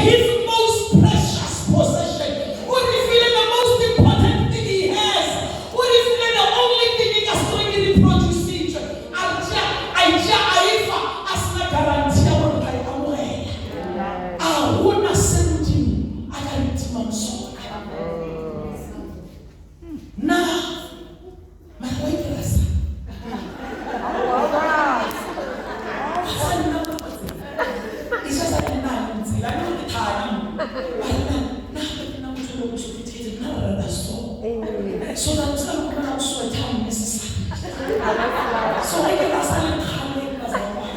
his most precious possession. What if feeling the most important thing he has? What if feeling the only thing he has to reproduce? Aifa asina guarantee ya wona kai amwela. Hona sentimo akalitima msoka. Na makwaitrasa. So that was going to come out so time necessary. So I can ask them how many was I want.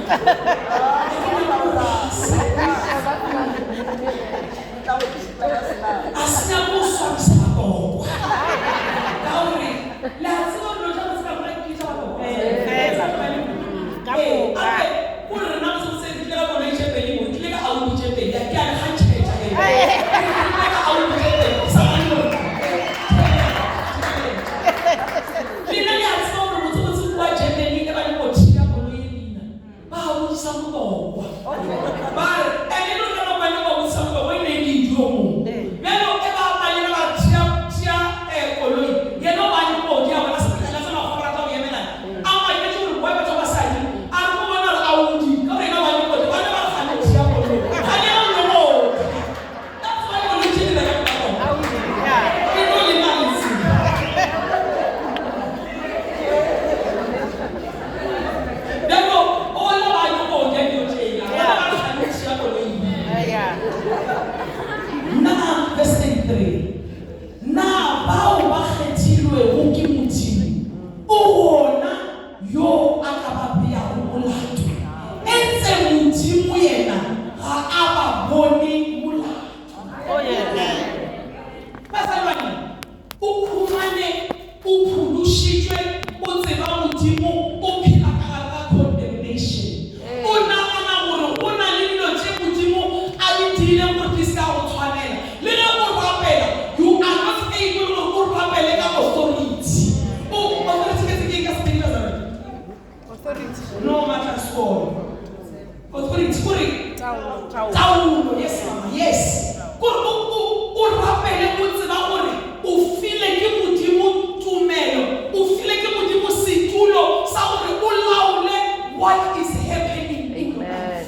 What is happening? Amen.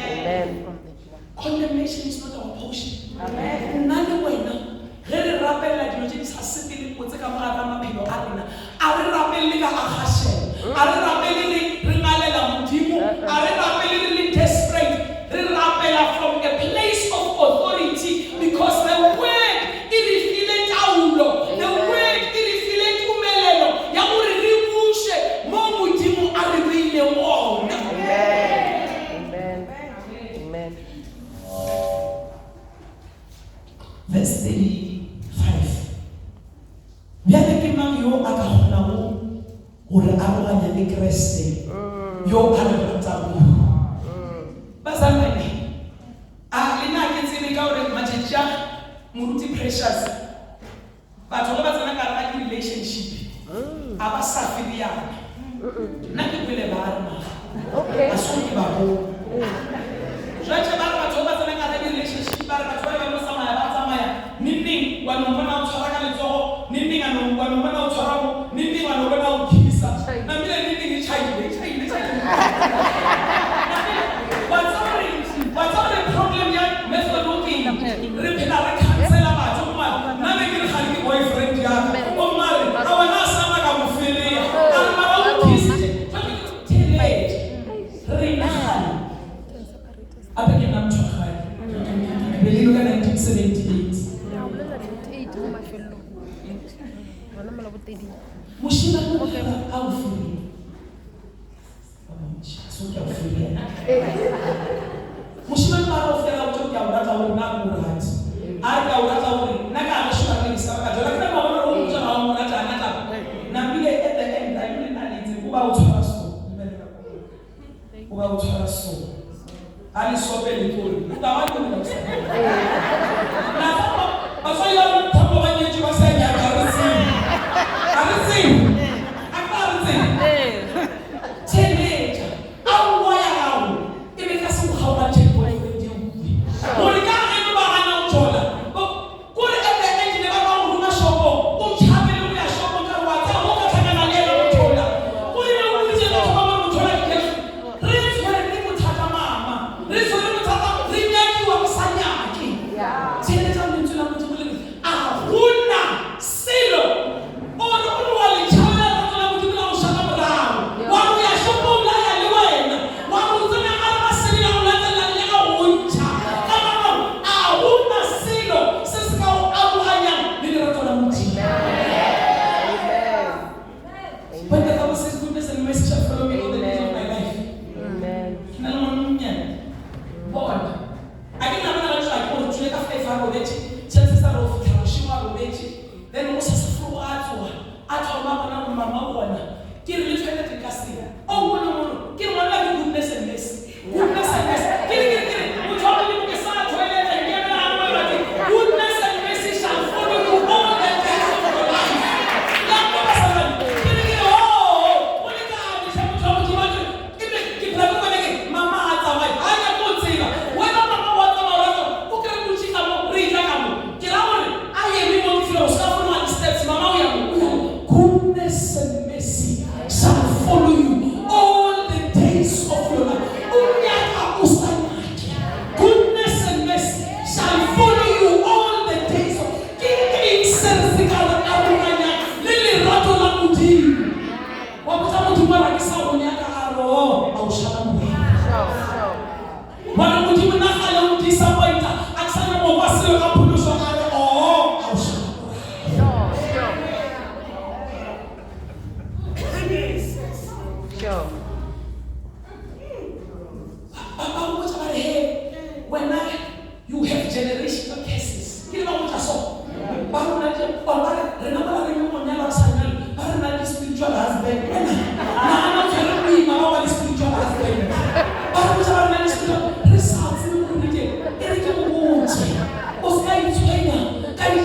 Amen. Condemnation is not our portion. Amen. None way now. Re rapella dilo tse di sa setele go tse ka mogara maphelo a rena. A re rapelle ka akhashela. A re rapelle re ngalela modimo. A re rapelle re desperate. Re rapella from a place of authority because the word it is ile taulo. The word it is ile tumelelo. Ya gore re bushe mo modimo a re beile wona. Verse 35. Bjale ke mang yo a ka kgonago gore a roganya le Kriste yo a re ratang. Bazalwane, a lena ke tsebe ka gore matšatši a moruti Precious batho ba tsena ka ga relationship a ba sa filiana nna ke pele ba rena a so ke ba go jwale ba batho ba tsena ka ga relationship ba re batho ba ba tsamaya nini wanobona o tshwara ka letsogo nini wanobona o tshwara mo nini wanobona o kisa na mile nini ni chaile what's the problem ya method working re phela re cancela batho ma na me ke khali ke boyfriend ya o mare a wana sana ka mofelea a mara o kisa tele re na apeke na mtshwara belilo ka 1978 Mushina no au furi. So ya furi. Mushina no au furi au to ya urata uri na kurat. Ai ya urata uri na ka ashura ni saka jola kana mama ro mutsa na urata na ka. Na bile at the end I really need kuba uthwala so. Kuba uthwala so. Ali sobe likuri. Utawanyi ni usa. Na afai ya tambo banyeji basenya karisi. Teenager, how why are you? If it doesn't how much you want to do,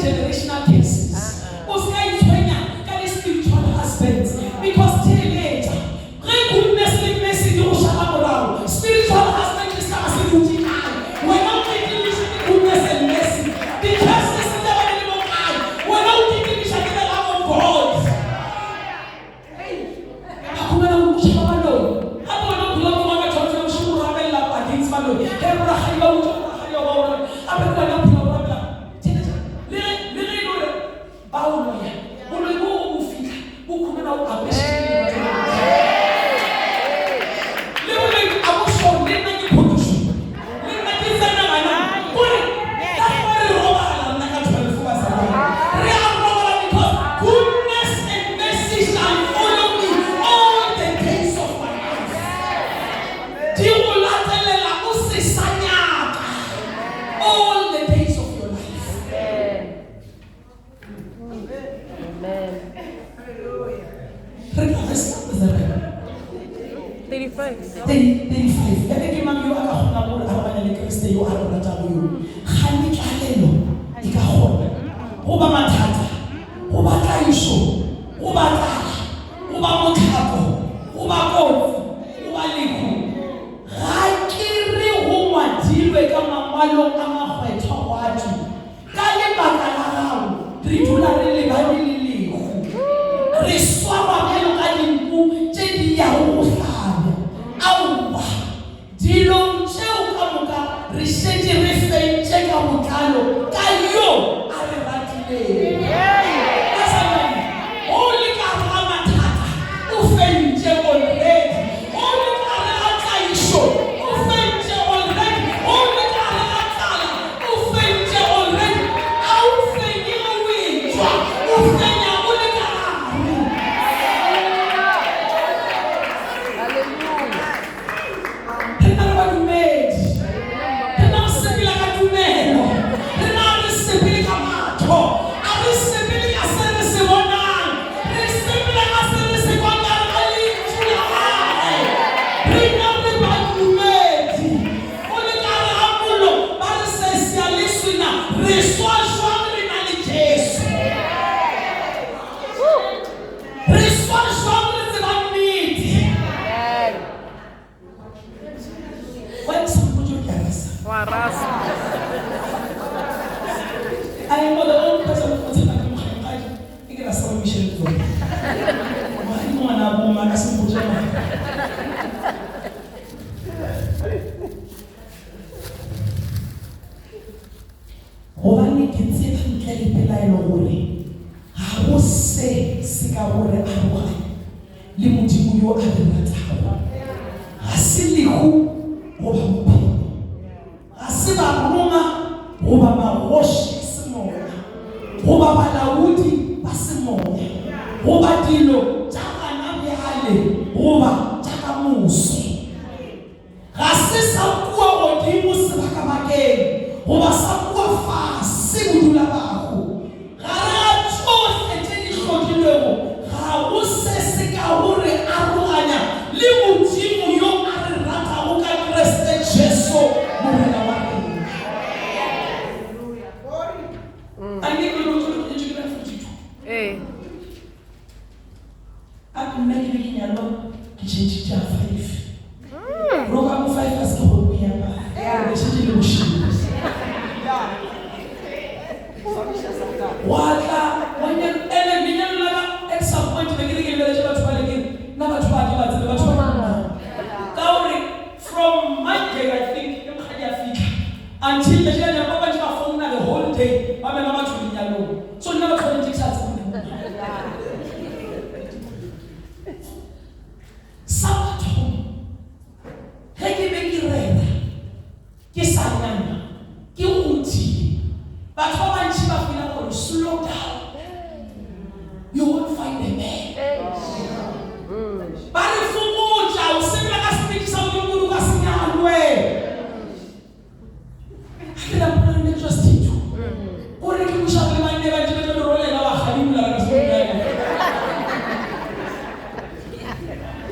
generational cases. Spiritual husbands. Because spiritual husband is coming. We're not taking this goodness and mercy. Because this is never anymore. We're not taking this as the love of God.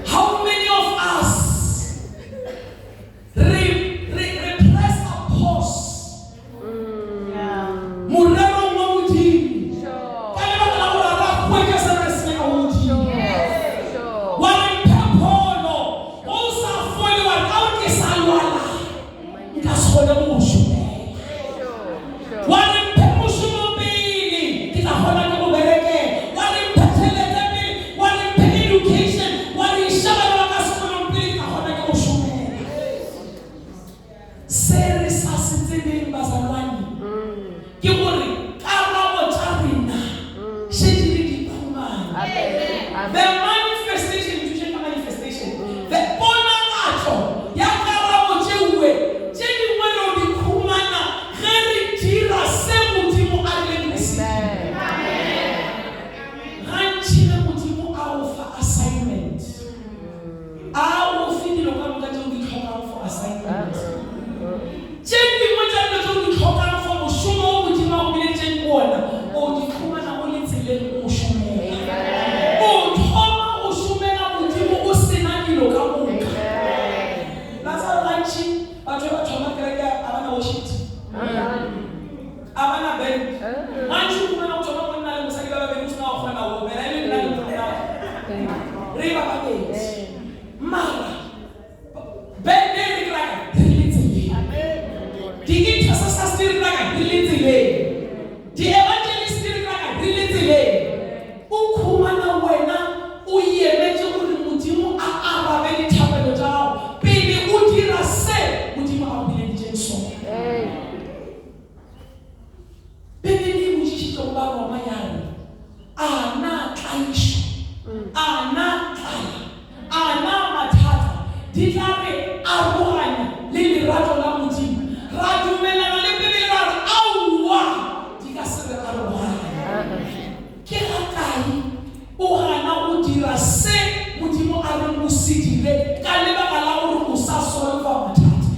How many of us repress our pause pastors di re ka di le tseleng, di evangelists di re ka di le tseleng. O khumana wena o emetse gore Modimo a arabe dithapelo tsa gago pele o dira se Modimo a go bileditseng sone. Bibele e botsisitse go ba Roma ya re, a na tlaišo, a na tlala, a na mathata di tla re aroganya le lerato la Modimo. Ra dumelana le Bibele ra re aowa di ka se re aroganya. Ke ga kae o gana go dira se Modimo a reng o se dire ka lebaka la gore o sa solva mathata.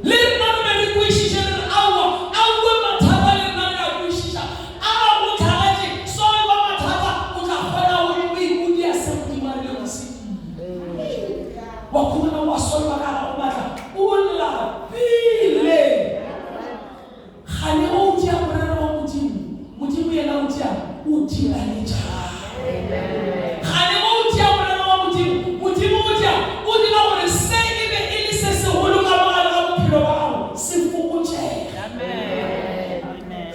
Le rena re be re kwešiše re re aowa aowe mathata le rena re a kwešiša a go tlhagatše solva mathata o tla kgona gore o ikudia se Modimo a rile go se dire. Wa khumana wa solva ka ga o batla o lapile gane o tia morero wa Modimo yena o tia o dira le jang. Gane o tia morero wa Modimo o tia o dira gore se e be e le se segolo ka mogare ga bophelo ba gago se fokotšega.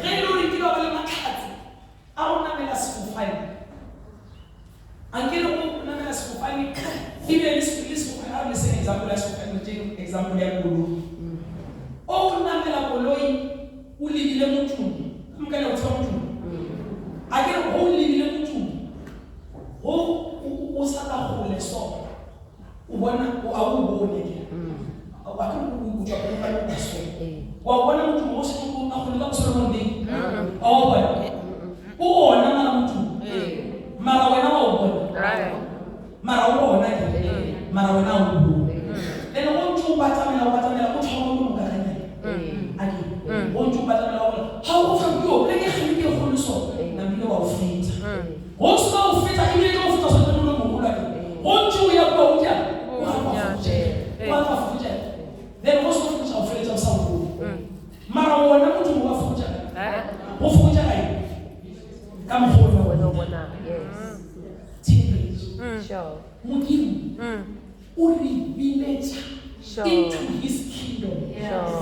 Ge e le gore ke ba le matlhatsi a go namela sefofane, ankere go namela sefofane e be le sefofane a le se example ya sefofane teng example ya koloi. O go namela koloi o lebile motšong ka le go tswa motšong a ke re go lebile motšong o sa ka gole so o bona o a o bone ke a ke o tswa go ka le so wa bona motšong o se go ka gole ka go solo mo a o bona o ona mara motšong mara wena wa o bona mara o bona ke mara wena o bona le no motšong ba tsamela o tlhomo mo ka kanya o ntšong ba tsamela o ha o fa yo le ke gane ke go le so na bile wa o feta o se ba o feta e le o feta so tlo mo go la ke o ntšo ya kwa o ja o ha ba fuja then o se go feta o feta o sa o mara wona motho mo ba fuja o fuja ga e ka mo go bona bona sure Modimo o re biletša into his kingdom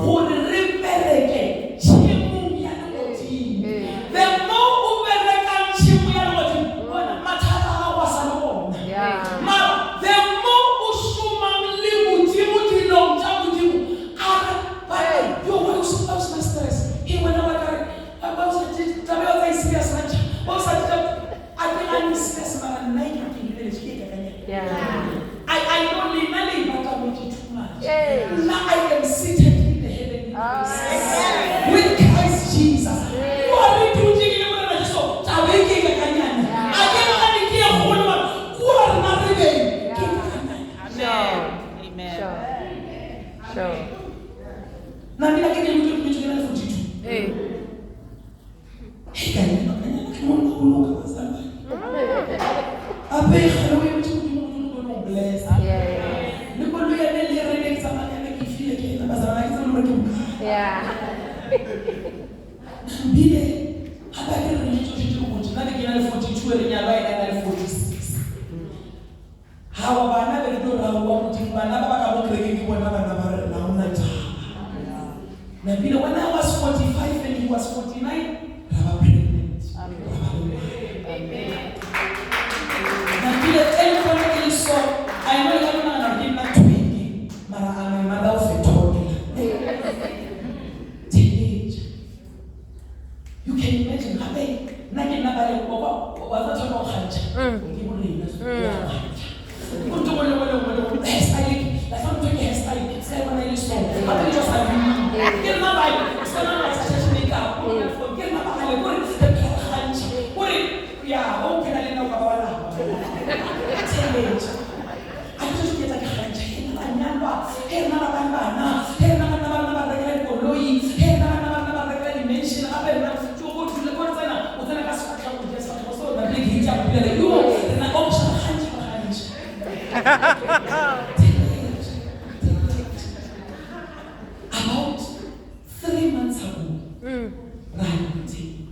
gore re bereke tšhemong ya legodimo. The more o berekang tšhemo ya legodimo bona mathata a go sa le gona, mara the more o šomang le Modimo dilong tša Modimo a re yo wa o se na stress e wena wa ka ba o se tabe o tsa e serious na tša o sa tša a ke ga ni stress mara nna ke ke le ke ka kanya I know le na le ba ka mo ke too much. Now I am seated in the heavenly places with Christ Jesus. You are doing it when I so tabe ke ka kanya a ke ga ni ke go le ku re na re be ke ka kanya. Amen. Sure. Na bila ke ke mo ke na le 42. Hey ka ni na ke mo go lo ka sa ba abe khalo e mo mo no bless le ko lo ya le re le tsama ya ke fie ke na ba sa ba ke tsama re ke bile ha ba ke re le tso tso go tsena le ke na le 42 re nya ba ina na le 46 ha wa bana be do ra wa mo teng bana ba ba ka mo kreke ke bona bana ba re na ona tsa na bile when I was 45 and he was 49 ra ba pregnant. Amen. Nabile telefone ke so I know you are not in that way mara ana mara o fetone teenage you can imagine habe na ke na ba le wa tsa tsona o khantsha ke mo rena ko to mo le hairstyle la fa motho ke hairstyle se bona ile so ba ke just have ke na ba se na ba sa se makeup ke na ba le ko re khantsha ko re ya o ke na le na ba ba la teenage a ke se ke tsa ke khantsha ke na nyalwa ke na ba bana ke na ba rekela koloi ke na ba rekela dimension a be na tso go dile ko tsena o tsena ka se ka go dia sa go so na le ke hitya go le yo na o sa khantsha about 3 months ago right here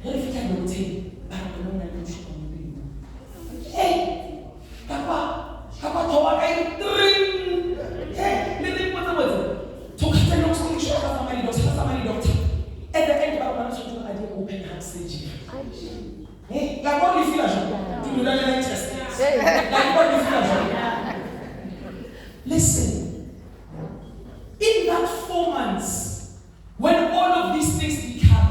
if I go take Barcelona to show me hey kapa to wa kai hey le le mo La bonne fille l'argent. Tu me donnes un test. La bonne fille l'argent. Listen. In that 4 months, when all of these things become,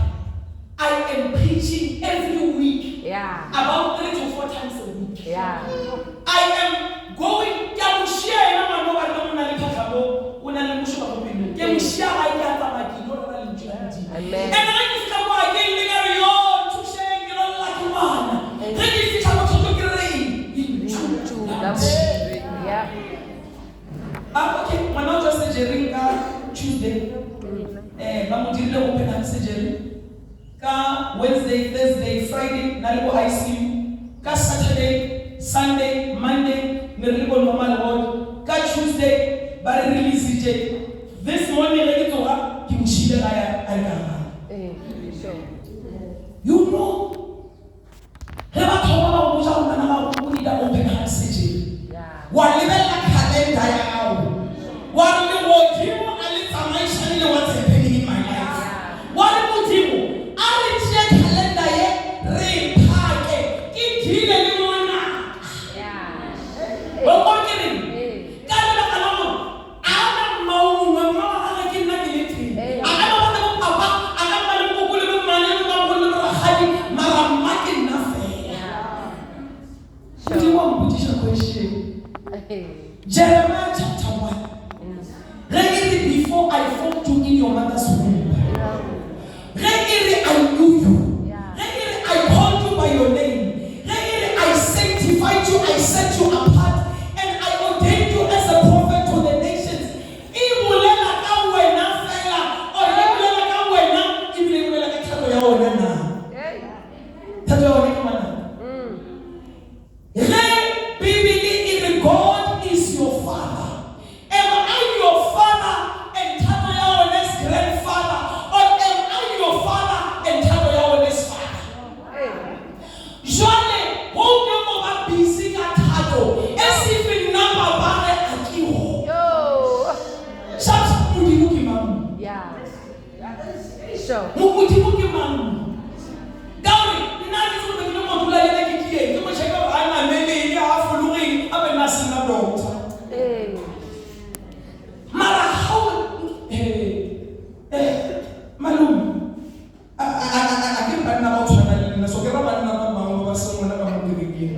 I am preaching every week. About 3 to 4 times a week. I am going. Amen. And I just come again, okay, when I just surgery Tuesday, surgery. Wednesday, Thursday, Friday, Nalibo ICU. Saturday, Sunday, Monday, Nalibo normal ward. Tuesday, but release it. This morning, I get to have you know, never told about who need an open heart surgery. What level like calendar? What the word you and it's a mention what's happening in my life. What would you? I check calendar yet, repack it, give anyone. But what kidding? Jeremiah chapter 1. Read it before I formed you in your mother's womb. Read it, I knew you. Read it, I called you by your name. Read it, I sanctified you, I set you apart, and I ordained you as a prophet to the nations. God is your father. Am I your father and Tabayaone's grandfather? Or am I your father and Tabayaone's father? Johnny, won't you know about busy at Tato? As if in number bare Akiho. Shabs Mudimuki Mam. Yeah. So Mudimuki Mam. Dowry, the night is going to go to the Lake. You must check out I'm a maybe half looking up and nothing about. Mara, how? Malum. I can't find out China, so get up and number someone about the beginning.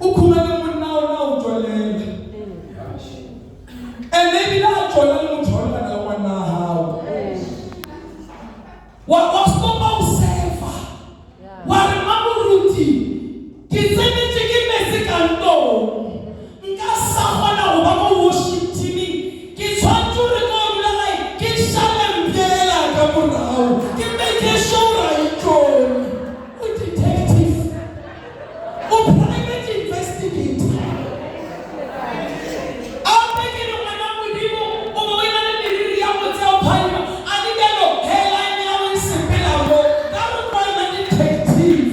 Ukuman would now Joel. And maybe now Joel and one now. What was Bobo Seva? What a Mamuruti? Kisemi chicken Mexican. Someone who worship Timmy. Kiss one to record like Kiss Shalom Piela Gamurao. Give me a show right go. A detective. A private investigator. I'm making a man with you. Oh, we're not in the area with your pilot. I think I know. Hairline now is a pillow. That would find a detective.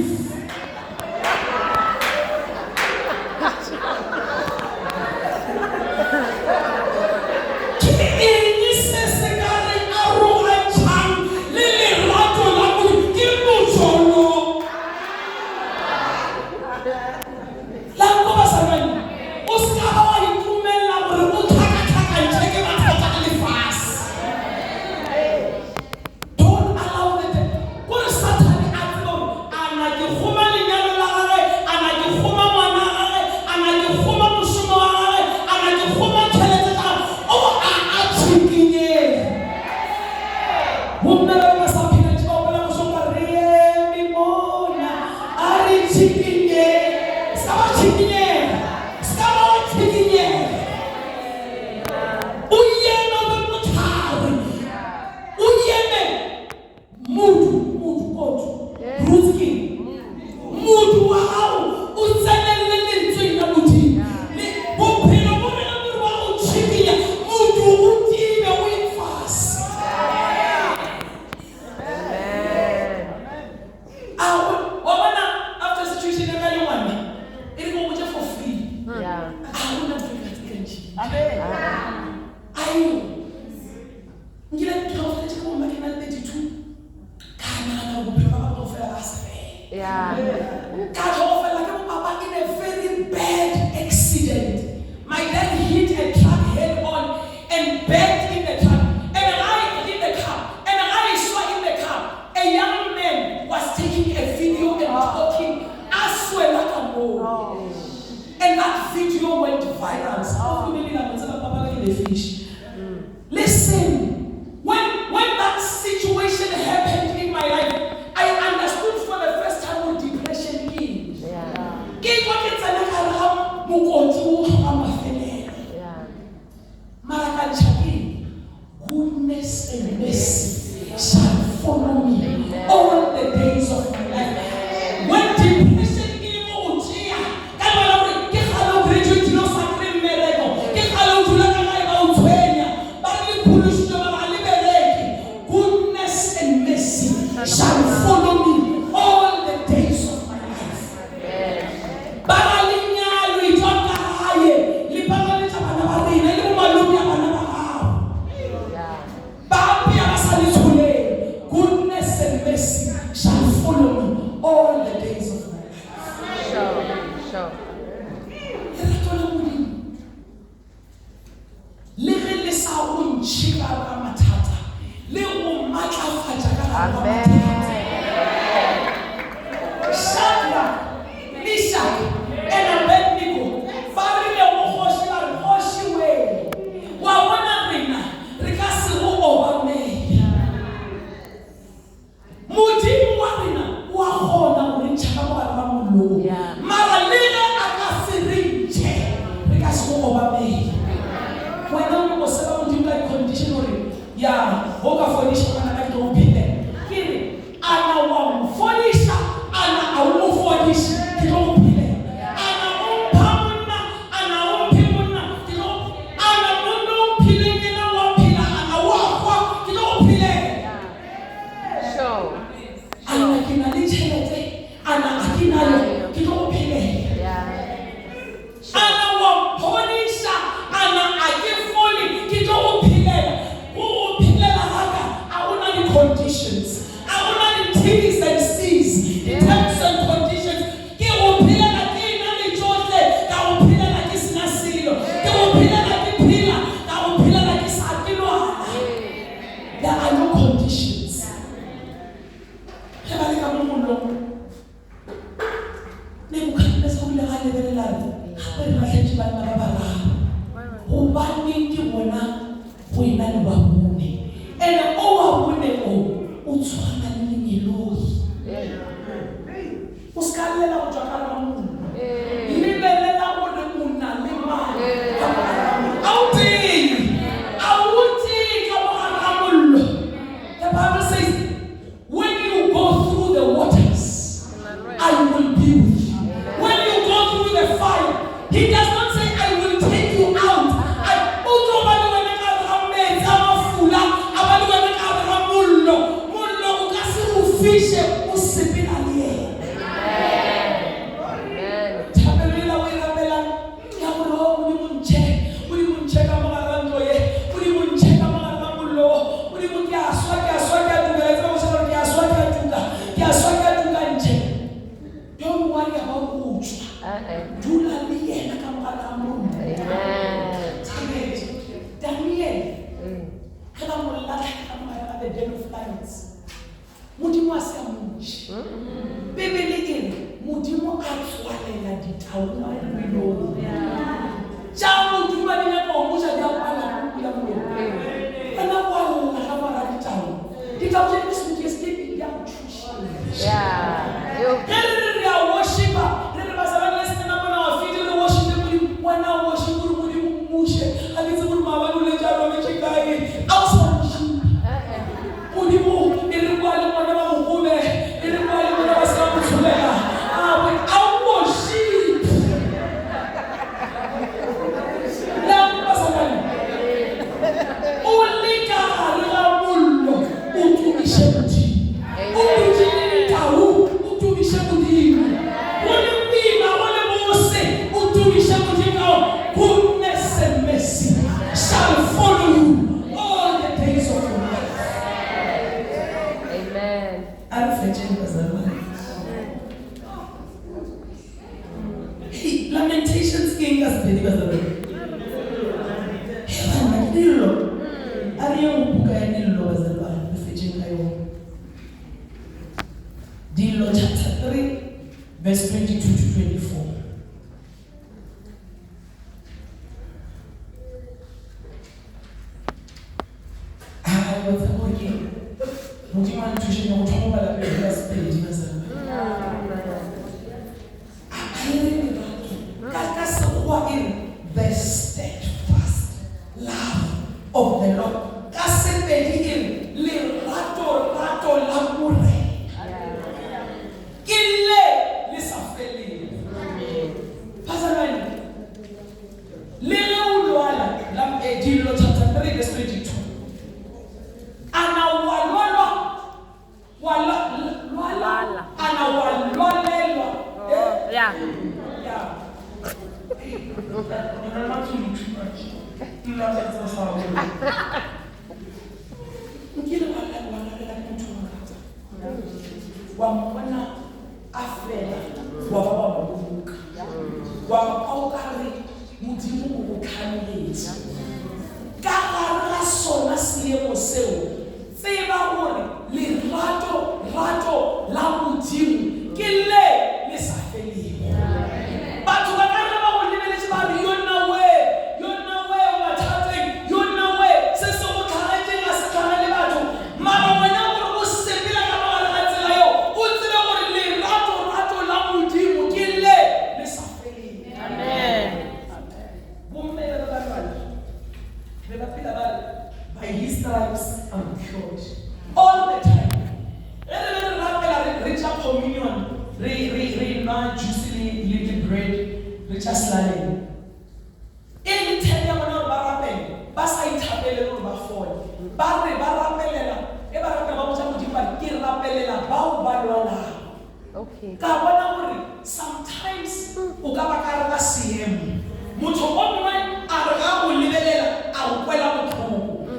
yeah. begged in the car, and I saw in the car a young man was taking a video and talking. I swear like a more. And that video went viral. Listen, when that situation happened in my life, I understood for the first time what depression is. Goodness and mercy shall follow me all the days of my life. When depression came out, goodness and mercy shall follow me all the days of my life. Goodness and mercy shall follow me all the days of my life. Sure. Amen. Shadrach, Meshach, and Abednego. Father, we are hoshi way. Wa wana rena, reka se ho oba me. Modimo wa rena wa gona go ntsha ka mogare ga mollo. Mara lena aka se rentse, reka se ho oba me. Wena o mo seba modimo ka condition hore ya ho ka fonisha kana ka go phile. Kire ana wa fonisha ana a wo fonisha ke go phile. Ana o phamona ana o phimona ke go ana no phile ke na wa phila ana wa kwa ke go phile. Sure. Ana ke na le tšhelete ana a ke na le ke go phile. Ana wa fonisha ana a ke foni ke go phile. Go phile la haka a una di conditions. A una di T's and C's, the terms and conditions. Ke go phile la ke na le tsohle ka go phile la ke sina silo. Ke go phile la ke phila ka go phile la ke sa kilwana. There are no conditions. Ke ba le ka mollo. Ne go khana sa go le ga le belela. Ga re ba tletse ba nna ba ba. Go ba nne ke bona go ina le ba bone. And o wa bone o tshwana le nyeloi. O ska lela go tswa ka la mollo. Le belela gore o na le mali. The Bible says, when you go through the waters, I will be with you. When you go through the fire, He does not say, I will take you out. Don't worry about utswa. Dula le yena ka mogala ga mollo. Daniel, ke ba molla ka mogala ga the den of lions. Modimo a se a motši. Bebele e re Modimo a tswalela ditaola le melong. Ja Modimo a di nyaka go moja di a kwala kuku ya mollo. Wena o a lla ka mora ditaola. Ditaola tse di seng ke se di a go thuša. Re a worshipa. Re basabana le sena bona wa fidi re worship Modimo. Wena worship Modimo mushe. A ke tse gore maabane o le jalo le tse kae. A o sa worship. Modimo e re kwa le bona ba mogome. E re kwa le bona ba sa motsholela. I worship. Now basabana. O le ka gare ga mollo. O tumiše verse 22 to 24. The steadfast love of the Lord. Chapter 3 verse 22. Yeah. You're not doing too much. By his stripes I'm cured. All the time. Richer communion, juicy little bread, richer slalom. Anytime you want to barapel, basa itapele no bafone. Barre barapelela, ebarapela bamuja mujiba kirapelela bau balwala. Okay. Sometimes ukabakara CM. Mutho omwe arga ulibelela awukwela mutho.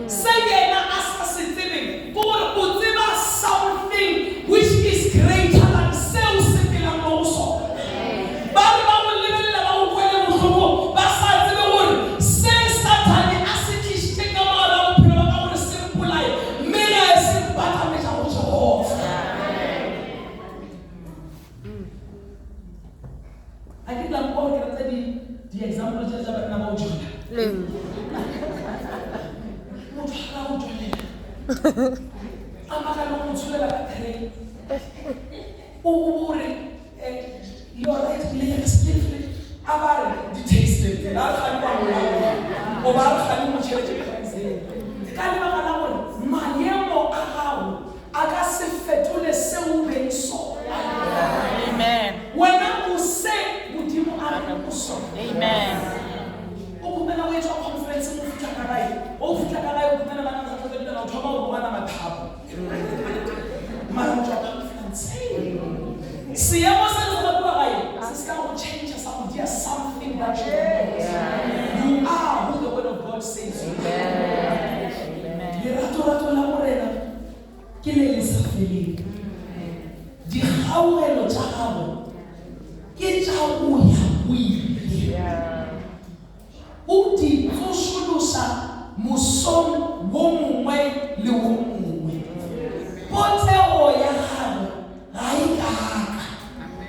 Sayena asasithini kuba uziba something which is greater than self-sufficient also. Bali bawulibelela bawukwela mutho basathi bewuri say Satan asithishika mara uphilo bawuri simple life. Mina esimpatha meja uJehova. I think I'm going to tell you the example just about Jonah. Amen. When I say, Amen. ukumela wethu conference umfutakarai ofutakarai ukumela bana zakhona na uthoma ukubana mathapo mara conference siyamo senza kwaye asika uchange something that you are who the word of God says. Amen. Lerato la morena ke le lesafeli di hawelo tsa gago ke tsa o ya Yeah. Uti tsosholosa moson wo mongwe le wo mongwe. Potlego ya gago ga e kaka.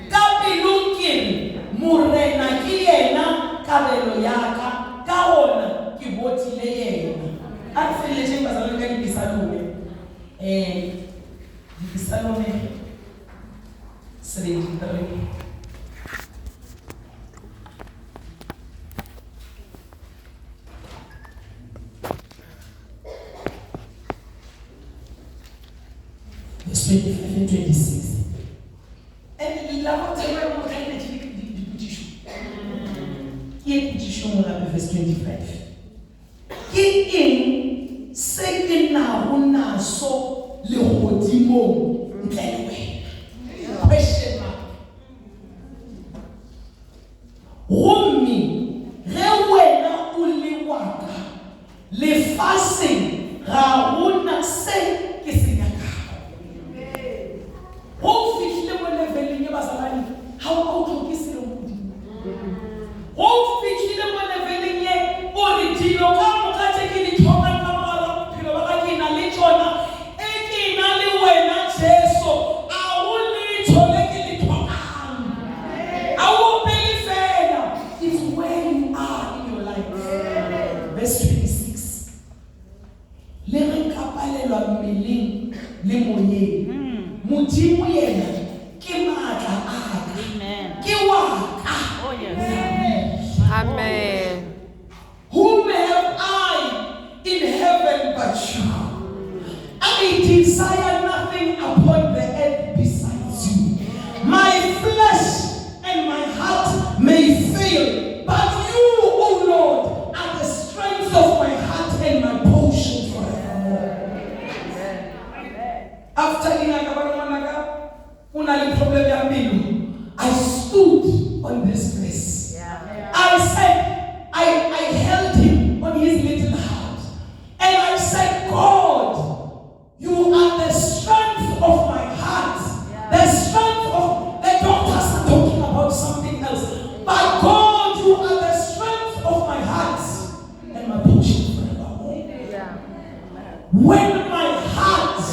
Ka pelong ke re morena ke yena kabelo yaka ka ona ke botile yena. A re feleletseng bazalwane ka dipisalome. Dipisalome 73. Verse 25 and 26. And la voix de Dieu m'a dit du petit chou. Qui est petit chou, on l'appelle verse 25. Qui est ce que n'a pas so le rodimo n'tlewe. Question mark. Romi, rewena uliwaka. Le fasse rauna se que se how out is it? Oh, fix them when the veil yet, or the Tino come taking it home and come out of Pilabaki and Lichona, 18 Ali when I say so. le re ka palelwa mmeleng le moyeng modimo yena ke matla a ka ke wa ka. Oh, yes. Amen. Whom have I in heaven but you? I desire nothing upon the earth besides you. My flesh and my heart may fail, but you, O Lord, are the strength of my heart and my portion forevermore. After I stood on this place. I said, I held him on his little heart. And I said, God, you are the strength of my heart. The strength of the doctors are talking about something else. But God, you are the strength of my heart and my portion forevermore. When my heart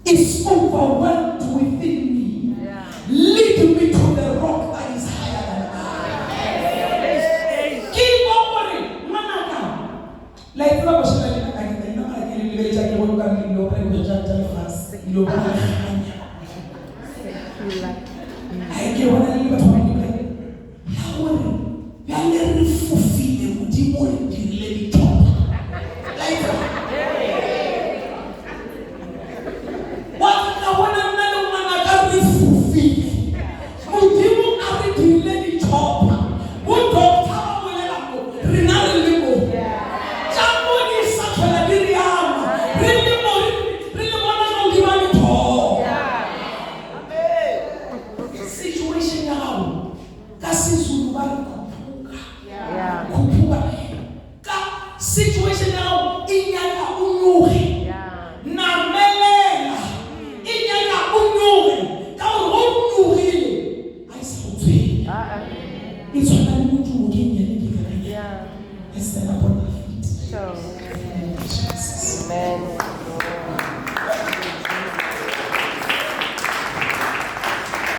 is overwhelmed within me, lead me to the rock that is higher than I. Keep on manaka. Like I was saying, situation now inyaka unyuhe namelela inyaka unyuhe ka unyuhile ayisawuthwe itsona umuntu ngiyene ngikanye stand up on my feet. Amen.